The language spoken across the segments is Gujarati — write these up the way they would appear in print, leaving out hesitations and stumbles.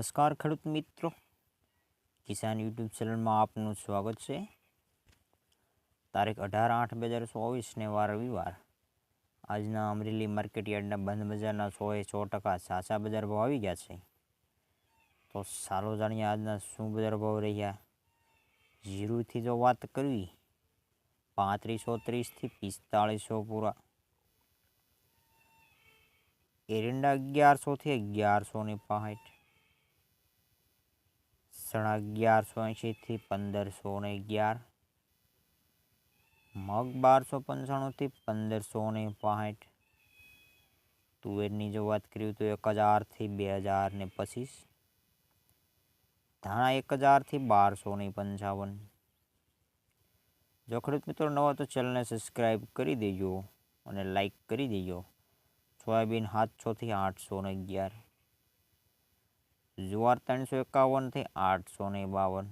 નમસ્કાર ખેડૂત મિત્રો, કિસાન યુટ્યુબ ચેનલમાં આપનું સ્વાગત છે। તારીખ 18/8/2024 વાર રવિવાર। આજના અમરેલી માર્કેટ યાર્ડના બંધ બજારના 100% સાચા બજાર ભાવ આવી ગયા છે। તો ચાલો જાણીએ આજના શું બજાર ભાવ રહ્યા। જીરુથી જો વાત કરવી 3530 થી 4500 પૂરા। એરંડા 1100 થી 1160। ચણા 1180 થી 1511। મગ 1295 થી 1565। તુવેરની જો વાત કરીએ તો 1000 થી 2025। ધાણા 1000 થી 1255। જો ખેડૂત મિત્રો નવા તો ચેનલને સબસ્ક્રાઈબ કરી દેજો અને લાઈક કરી દેજો। સોયાબીન 700 થી 811। જુવાર 351 થી 852।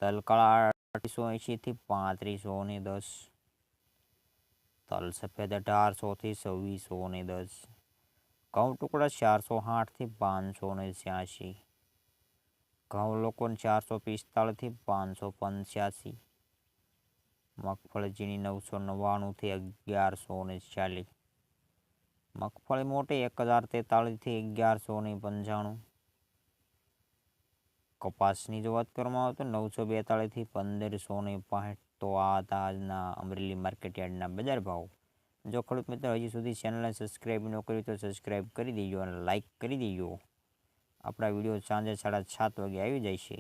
તલકાળા 880 થી 3510। તલ સફેદ 1800 થી 2610। ઘઉં ટુકડા 408 થી 586। ઘઉં લોકોન 445 થી 585। મગફળી ઝીણી 999 થી 1140। મગફળી મોટી 1043 થી 1195। કપાસની જો વાત કરવામાં આવે તો 942 થી 1565। તો આ હતા આજના અમરેલી માર્કેટ યાર્ડના બજાર ભાવ। જો ખેડૂત મિત્રો હજી સુધી ચેનલને સબસ્ક્રાઈબ ન કરી તો સબસ્ક્રાઈબ કરી દેજો અને લાઈક કરી દેજો। આપણા વિડીયો સાંજે 7:30 વાગે આવી જાય છે।